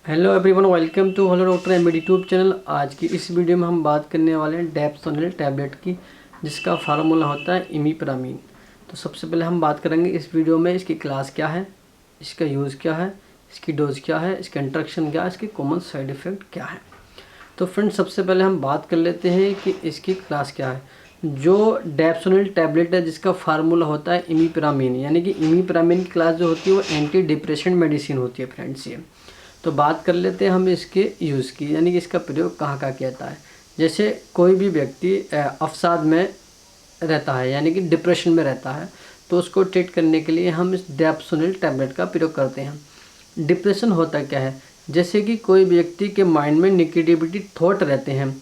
Hello everyone, welcome to hello doctor MB YouTube channel. आज की इस वीडियो में हम बात करने वाले हैं डेप्सोनिल टैबलेट की, जिसका फार्मूला होता है इमिप्रामीन। तो सबसे पहले हम बात करेंगे इस वीडियो में इसकी क्लास क्या है, इसका यूज़ क्या है, इसकी डोज क्या है, इसका इंट्रैक्शन क्या है, इसके कॉमन साइड इफ़ेक्ट क्या है। तो फ्रेंड्स, सबसे पहले हम बात कर लेते हैं कि इसकी क्लास क्या है। जो डेप्सोनिल टैबलेट है जिसका फार्मूला होता है इमिप्रामीन, यानी कि इमिप्रामीन की क्लास जो होती है वो एंटी डिप्रेशन मेडिसिन होती है फ्रेंड्स। ये तो बात कर लेते हैं हम इसके यूज़ की, यानी कि इसका प्रयोग कहाँ कहाँ किया जाता है। जैसे कोई भी व्यक्ति अवसाद में रहता है, यानी कि डिप्रेशन में रहता है, तो उसको ट्रीट करने के लिए हम इस डेप्सोनिल टैबलेट का प्रयोग करते हैं। डिप्रेशन होता क्या है, जैसे कि कोई व्यक्ति के माइंड में निगेटिविटी थॉट रहते हैं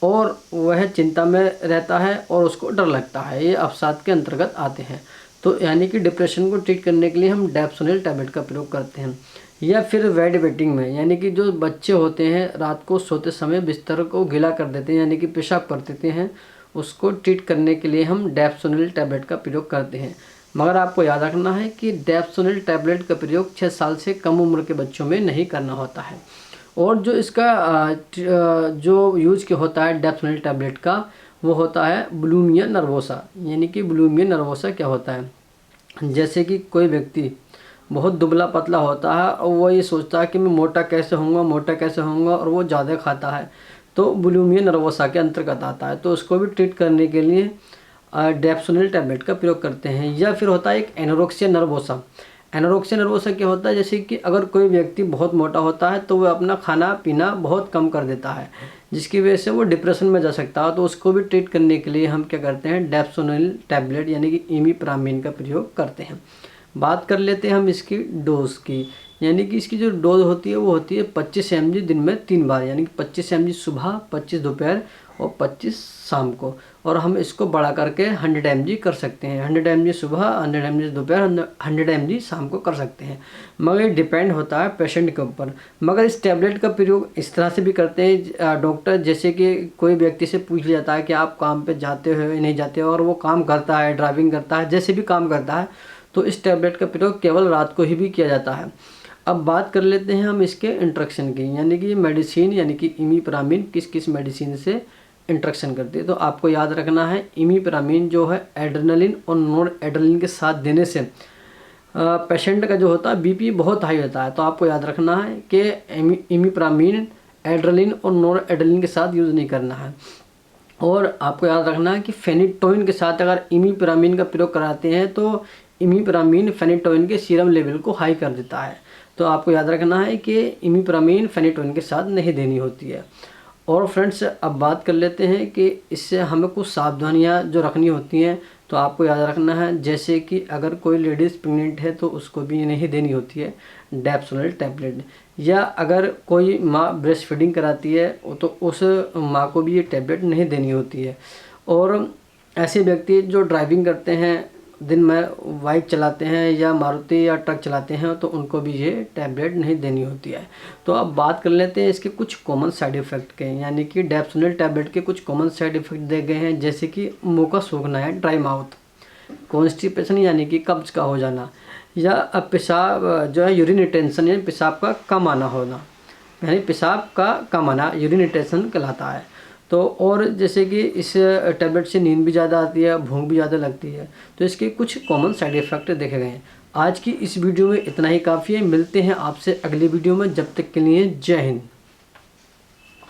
और वह चिंता में रहता है और उसको डर लगता है, ये अवसाद के अंतर्गत आते हैं। तो यानी कि डिप्रेशन को ट्रीट करने के लिए हम डेप्सोनिल टैबलेट का प्रयोग करते हैं। या फिर बेड वेटिंग में, यानी कि जो बच्चे होते हैं रात को सोते समय बिस्तर को गीला कर देते हैं, यानी कि पेशाब कर देते हैं, उसको ट्रीट करने के लिए हम डेप्सोनिल टैबलेट का प्रयोग करते हैं। मगर आपको याद रखना है कि डेप्सोनिल टैबलेट का प्रयोग 6 साल से कम उम्र के बच्चों में नहीं करना होता है। और जो इसका जो यूज के होता है डेप्सोनिल टैबलेट का, वो होता है बुलिमिया नर्वोसा। यानी कि बुलिमिया नर्वोसा क्या होता है, जैसे कि कोई व्यक्ति बहुत दुबला पतला होता है और वो ये सोचता है कि मैं मोटा कैसे होऊंगा और वो ज़्यादा खाता है, तो बुलिमिया नर्वोसा के अंतर्गत आता है। तो उसको भी ट्रीट करने के लिए डेप्सोनिल टैबलेट का प्रयोग करते हैं। या फिर होता है एक एनोरेक्सिया नर्वोसा। एनोरेक्सिया नर्वोसा क्या होता है, जैसे कि अगर कोई व्यक्ति बहुत मोटा होता है तो वह अपना खाना पीना बहुत कम कर देता है, जिसकी वजह से वो डिप्रेशन में जा सकता है। तो उसको भी ट्रीट करने के लिए हम क्या करते हैं, डेप्सोनिल टैबलेट यानी कि इमिप्रामीन का प्रयोग करते हैं। बात कर लेते हैं हम इसकी डोज की, यानी कि इसकी जो डोज होती है वो होती है 25 mg दिन में 3 बार, यानी कि 25 mg सुबह, 25 दोपहर और 25 शाम को। और हम इसको बढ़ा करके 100 mg कर सकते हैं। 100 mg सुबह, 100 mg दोपहर, 100 mg शाम को कर सकते हैं। मगर डिपेंड होता है पेशेंट के ऊपर। मगर इस टैबलेट का प्रयोग इस तरह से भी करते हैं डॉक्टर, जैसे कि कोई व्यक्ति से पूछ लिया जाता है कि आप काम पे जाते हो या नहीं जाते हो, और वो काम करता है, ड्राइविंग करता है, जैसे भी काम करता है, तो इस टैबलेट का प्रयोग केवल रात को ही भी किया जाता है। अब बात कर लेते हैं हम इसके इंट्रैक्शन की, यानी कि ये मेडिसिन यानी कि इमिप्रामीन किस किस मेडिसिन से इंट्रैक्शन करती है। तो आपको याद रखना है, इमिप्रामीन जो है एड्रेनलिन और नॉन एड्रेनलिन के साथ देने से पेशेंट का जो होता है बीपी बहुत हाई होता है। तो आपको याद रखना है कि इमिप्रामीन एड्रेनलिन और नॉन एड्रेनलिन के साथ यूज़ नहीं करना है। और आपको याद रखना है कि फेनिटोइन के साथ अगर इमिप्रामीन का प्रयोग कराते हैं तो इमिप्रामीन फेनिटोइन के सीरम लेवल को हाई कर देता है। तो आपको याद रखना है कि इमिप्रामीन फेनिटोइन के साथ नहीं देनी होती है। और फ्रेंड्स, अब बात कर लेते हैं कि इससे हमें कुछ सावधानियां जो रखनी होती हैं। तो आपको याद रखना है, जैसे कि अगर कोई लेडीज़ प्रेग्नेंट है तो उसको भी नहीं देनी होती है डेप्सोनिल टैबलेट। या अगर कोई माँ ब्रेस्ट फीडिंग कराती है तो उस माँ को भी ये टैबलेट नहीं देनी होती है। और ऐसे व्यक्ति जो ड्राइविंग करते हैं, दिन में बाइक चलाते हैं या मारुति या ट्रक चलाते हैं, तो उनको भी ये टैबलेट नहीं देनी होती है। तो अब बात कर लेते हैं इसके कुछ कॉमन साइड इफ़ेक्ट के, यानी कि डेप्सोनिल टैबलेट के कुछ कॉमन साइड इफ़ेक्ट दे गए हैं, जैसे कि मुँह का सूखना है, ड्राई माउथ, कॉन्स्टिपेशन यानी कि कब्ज का हो जाना, या पेशाब जो है यूरिन रिटेंशन यानी पेशाब का कम आना होना, यानी पेशाब का कम आना यूरिन रिटेंशन कहलाता है। तो और जैसे कि इस टैबलेट से नींद भी ज़्यादा आती है, भूख भी ज़्यादा लगती है। तो इसके कुछ कॉमन साइड इफ़ेक्ट देखे गए हैं। आज की इस वीडियो में इतना ही काफ़ी है। मिलते हैं आपसे अगली वीडियो में, जब तक के लिए जय हिंद।